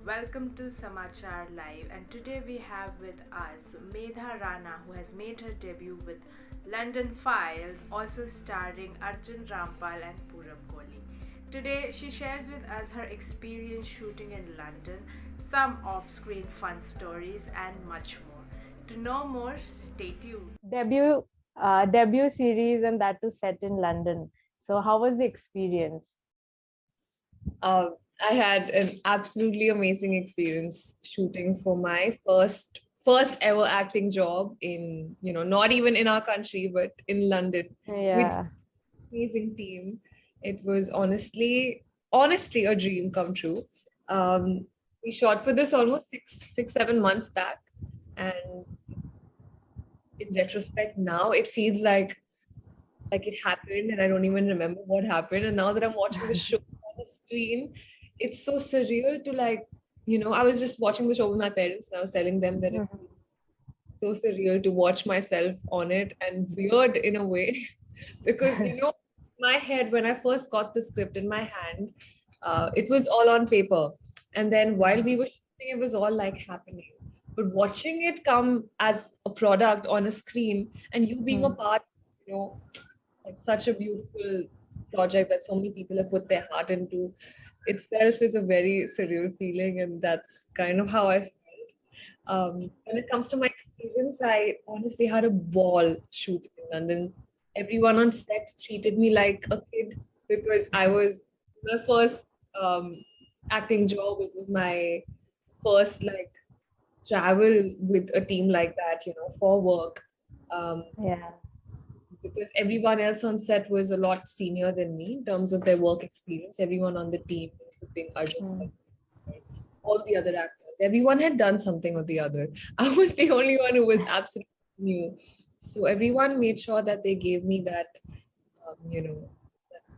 Welcome to Samachar Live, and today we have with us Medha Rana, who has made her debut with London Files, also starring Arjun Rampal and Purab Koli. Today, she shares with us her experience shooting in London, some off screen fun stories, and much more. To know more, stay tuned. Debut series, and that too set in London. So how was the experience? Uh, I had an absolutely amazing experience shooting for my first ever acting job in, not even in our country, but in London with Yeah. amazing team. It was honestly a dream come true. We shot for this almost 7 months back, and in retrospect now it feels like it happened and I don't even remember what happened. And now that I'm watching the show on the screen, it's so surreal to I was just watching the show with my parents and I was telling them that it's so surreal to watch myself on it and weird in a way because, my head, when I first got the script in my hand, it was all on paper. And then while we were shooting, it was all like happening. But watching it come as a product on a screen and you being a part, you know, like such a beautiful project that so many people have put their heart into itself is a very surreal feeling, and that's kind of how I felt. When it comes to my experience, I honestly had a ball shooting in London. Everyone on set treated me like a kid because I was my first um, acting job. It was my first travel with a team like that, for work. Um, Yeah. because everyone else on set was a lot senior than me in terms of their work experience. Everyone on the team, including Arjun, all the other actors, everyone had done something or the other. I was the only one who was absolutely new. So everyone made sure that they gave me that,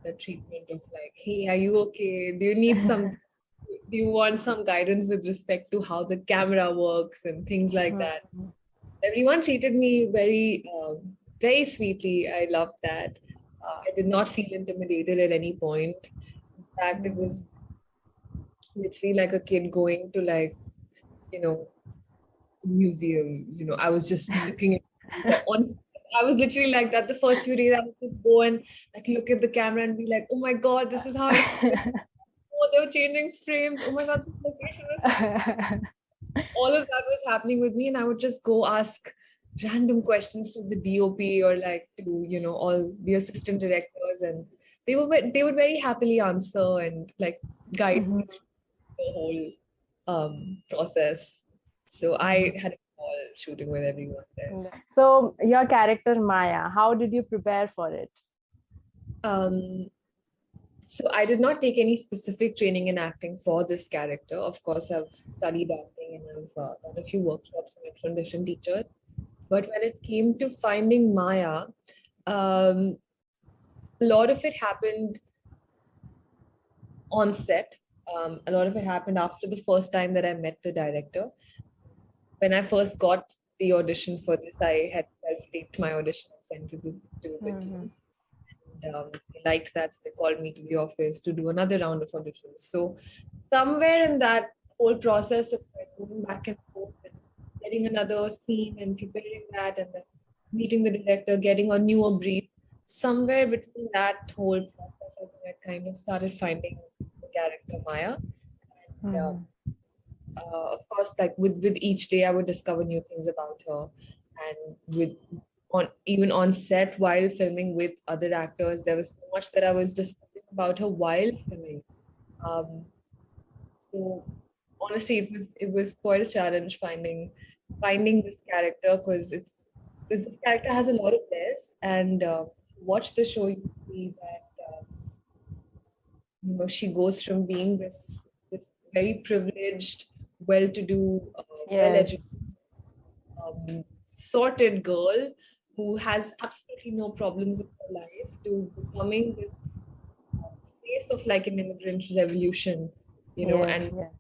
that treatment of like, hey, are you okay? Do you need some? Do you want some guidance with respect to how the camera works and things like that? Everyone treated me very sweetly. I loved that. I did not feel intimidated at any point. In fact, it was literally like a kid going to you know, a museum. I was just looking at on. I was literally like that. The first few days, I would just go and look at the camera and be like, "Oh my god, this is how it feels. Oh, they were changing frames. Oh my god, this location is all of that was happening with me, and I would just go ask random questions to the DOP or to all the assistant directors, and they would very happily answer and guide me through the whole process. So I had a ball shooting with everyone there. So your character Maya, how did you prepare for it? Um, so I did not take any specific training in acting for this character. Of course, I've studied acting and I've done a few workshops from different teachers. But when it came to finding Maya, a lot of it happened on set. A lot of it happened after the first time that I met the director. When I first got the audition for this, I had self-taped my audition and sent to the team. And, they liked that, so they called me to the office to do another round of auditions. So somewhere in that whole process of going back and forth and getting another scene and preparing that and then meeting the director, getting a newer brief, somewhere between that whole process, I think I kind of started finding the character Maya. And of course, with each day, I would discover new things about her. And even on set while filming with other actors, there was so much that I was discovering about her while filming. Um, so honestly, it was quite a challenge finding this character because this character has a lot of layers. And watch the show, you see that she goes from being this very privileged, well-to-do, well-educated, Yes. sorted girl who has absolutely no problems in her life to becoming this face of an immigrant revolution, Yes. and Yes.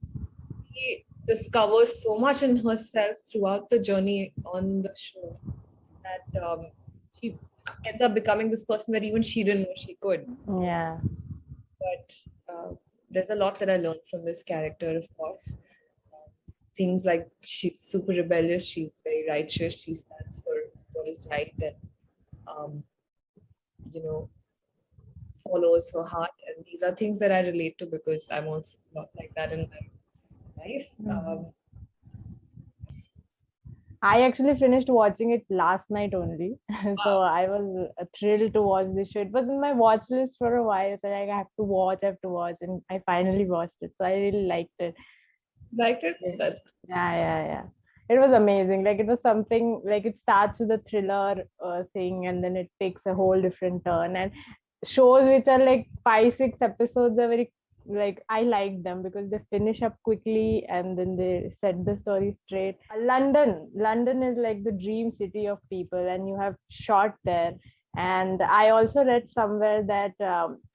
she discovers so much in herself throughout the journey on the show that she ends up becoming this person that even she didn't know she could. Yeah. But there's a lot that I learned from this character, of course. things like she's super rebellious, she's very righteous, she stands for what is right, and you know, follows her heart. And these are things that I relate to because I'm also not like that in my life. I actually finished watching it last night only. So Wow. I was thrilled to watch this show. It was in my watch list for a while. So like, I have to watch. And I finally watched it. So I really liked it. Liked it? Yeah, That's yeah. It was amazing. Like it was something like it starts with a thriller thing and then it takes a whole different turn. And shows which are like 5 6 episodes are very like I like them because they finish up quickly and then they set the story straight. London is like the dream city of people, and you have shot there. And I also read somewhere that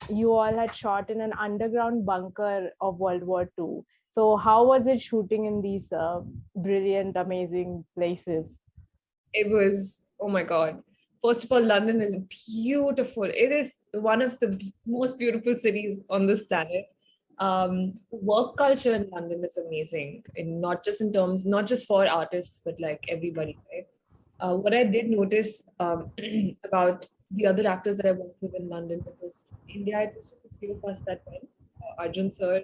you all had shot in an underground bunker of World War II. So how was it shooting in these brilliant, amazing places? it was, oh my God. First of all, London is beautiful. It is one of the most beautiful cities on this planet. Work culture in London is amazing, and not just in terms, not just for artists, but like everybody, right? What I did notice about the other actors that I worked with in London, because India, it was just the three of us that went, Arjun sir,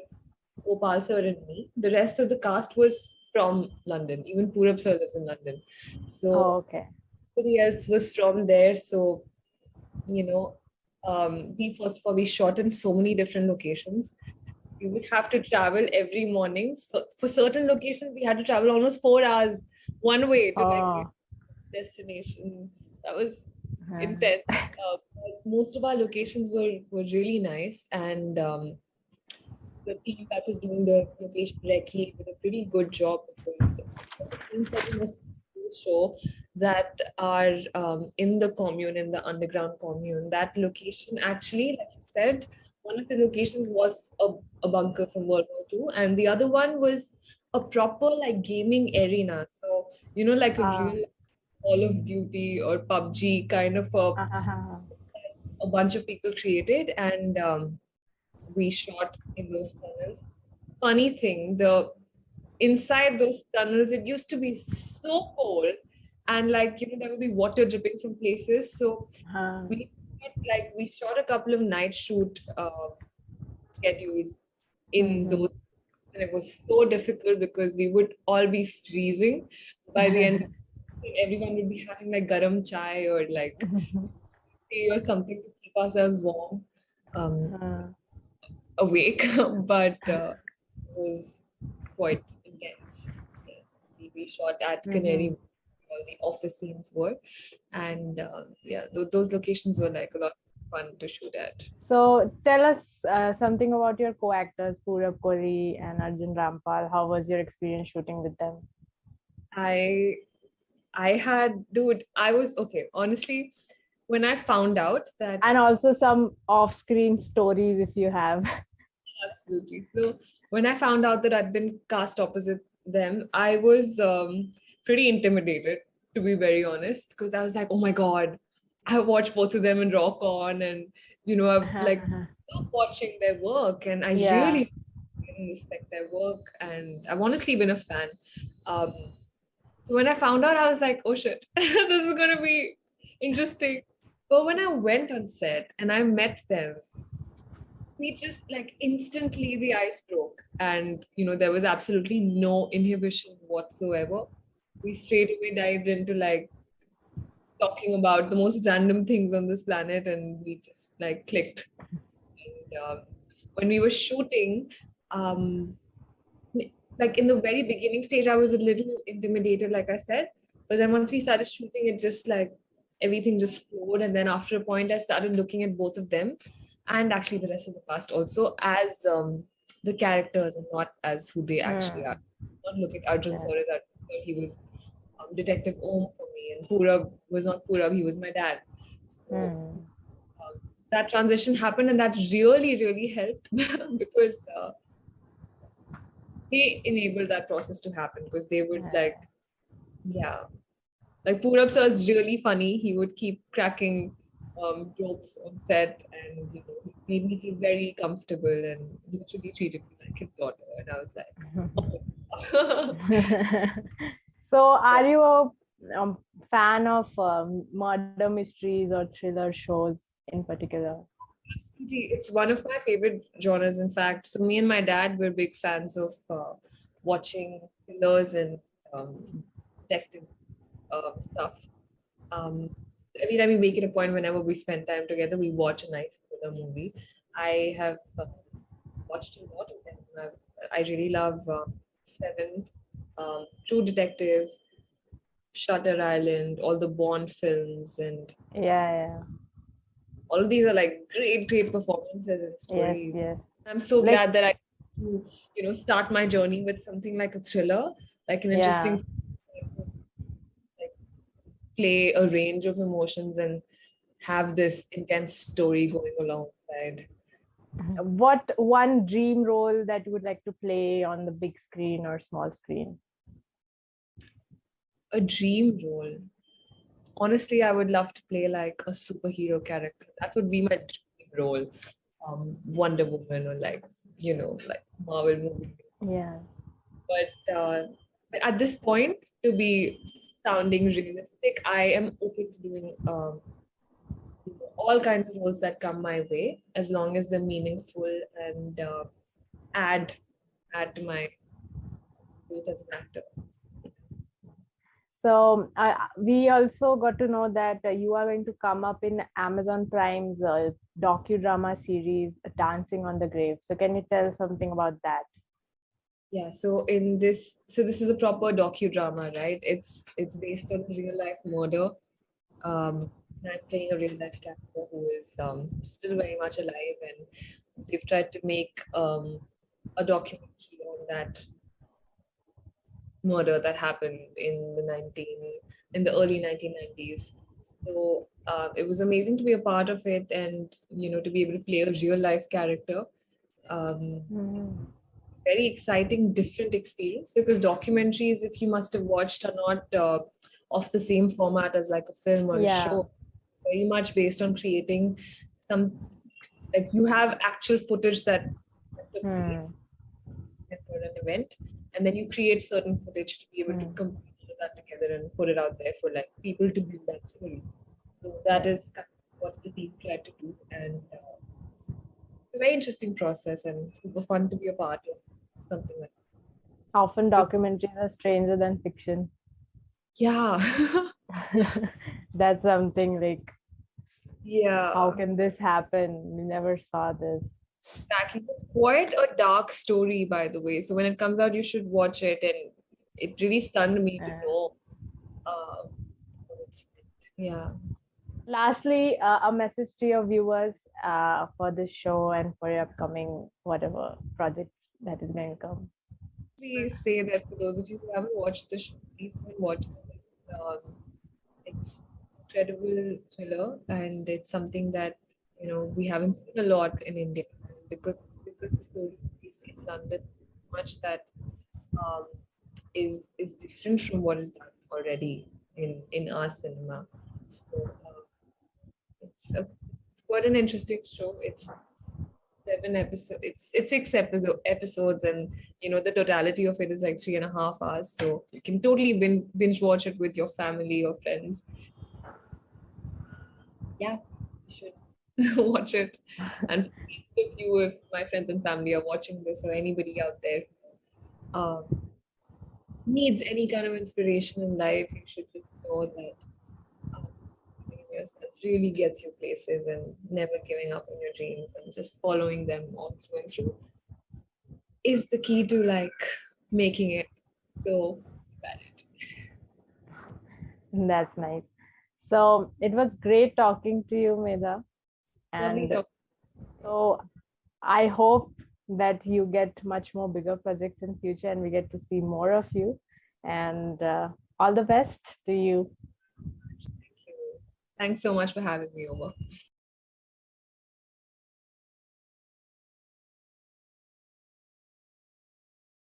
Gopal sir, and me. The rest of the cast was from London. Even Purab sir lives in London. Oh, So okay. everybody else was from there. So, you know, we first of all, we shot in so many different locations. We would have to travel every morning. So for certain locations, we had to travel almost 4 hours one way to like Oh. destination. That was intense. But most of our locations were really nice, and the team that was doing the location recce did a pretty good job because the scenes that we must show that are in the commune, in the underground commune. That location actually, like you said, one of the locations was a bunker from World War II, and the other one was a proper like gaming arena. So like a real Call of Duty or PUBG kind of a bunch of people created, and we shot in those tunnels. Funny thing, the inside those tunnels, it used to be so cold, and like there would be water dripping from places. So we we shot a couple of night shoot schedules in those, and it was so difficult because we would all be freezing by the end. Everyone would be having like garam chai or like tea or something to keep ourselves warm, awake. But it was quite intense. Yeah. We shot at Canary, all the office scenes were, and yeah, those locations were like a lot of fun to shoot at. So tell us something about your co-actors, Purab Koli and Arjun Rampal. How was your experience shooting with them? I had, dude, I was okay. Honestly, when I found out that, And also some off-screen stories if you have. absolutely. So when I found out that I'd been cast opposite them, I was pretty intimidated, to be very honest, because I was like, oh my God, I watched both of them in Rock On, and I've like loved watching their work, and I Yeah. really respect their work, and I've honestly been a fan. Um, so when I found out, I was like, oh shit, this is gonna be interesting. But when I went on set and I met them, we just like instantly the ice broke, and there was absolutely no inhibition whatsoever. We straight away dived into like talking about the most random things on this planet, and we just like clicked. And when we were shooting, um, like in the very beginning stage, I was a little intimidated, like I said. But then once we started shooting, it just like everything just flowed. And then after a point, I started looking at both of them, and actually the rest of the cast also, as the characters and not as who they actually are. Not look at Arjun sir as Arjun sir. He was Detective Om for me, and Purab was not Purab. He was my dad. So that transition happened, and that really, really helped because they enabled that process to happen, because they would like, yeah, like Purab sir is really funny. He would keep cracking jokes on set, and he made me feel very comfortable, and literally treated me like his daughter. And I was like, oh, So, are you a fan of murder mysteries or thriller shows in particular? Absolutely. It's one of my favorite genres, in fact. So me and my dad were big fans of watching thrillers and detective stuff. Um, every time we make it a point, whenever we spend time together, we watch a nice thriller movie. I have watched a lot of them. I really love Seven, True Detective, Shutter Island, all the Bond films, and Yeah. all of these are like great performances and Yes, stories. yes. I'm so Like, glad that I, start my journey with something like a thriller, like an interesting, like, play a range of emotions and have this intense story going alongside. what one dream role that you would like to play on the big screen or small screen? A dream role. Honestly, I would love to play like a superhero character. That would be my dream role. Wonder Woman or like, like Marvel movie. Yeah. But at this point, to be sounding realistic, I am open to doing all kinds of roles that come my way, as long as they're meaningful and add add to my growth as an actor. So we also got to know that you are going to come up in Amazon Prime's docudrama series, Dancing on the Grave. So can you tell something about that? Yeah, so this is a proper docudrama, right? It's based on a real life murder. And I'm playing a real life character who is still very much alive, and they've tried to make a documentary on that murder that happened in the early 1990s. So it was amazing to be a part of it, and to be able to play a real life character. Um, Very exciting, different experience, because documentaries, if you must have watched, are not of the same format as like a film or a Yeah. show. Very much based on creating some, like, you have actual footage that took place for an event, and then you create certain footage to be able to combine all of that together and put it out there for like people to view that story. So that is kind of what the team tried to do, and it's a very interesting process and super fun to be a part of something like that. Often documentaries are stranger than fiction. Yeah. That's something like, Yeah. how can this happen? We never saw this. Exactly. It's quite a dark story, by the way. So when it comes out, you should watch it. And it really stunned me to know. Uh, yeah. Lastly, a message to your viewers for this show and for your upcoming whatever projects that is going to come. Please say that for those of you who haven't watched the show, please go and watch it. It's incredible thriller, and it's something that we haven't seen a lot in India, because the story is in London much that um, is different from what is done already in our cinema. So it's quite an interesting show. It's 7 episodes. It's 6 episodes, and the totality of it is like 3.5 hours. So you can totally binge watch it with your family or friends. Yeah, you should watch it. And if my friends and family are watching this, or anybody out there um, needs any kind of inspiration in life, you should just know that believing in yourself really gets you places, and never giving up on your dreams and just following them all through and through is the key to like making it go valid. That's nice. So it was great talking to you, Medha. Lovely And talk. so I hope that you get much more bigger projects in future and we get to see more of you. And all the best to you. Thank you. Thanks so much for having me over.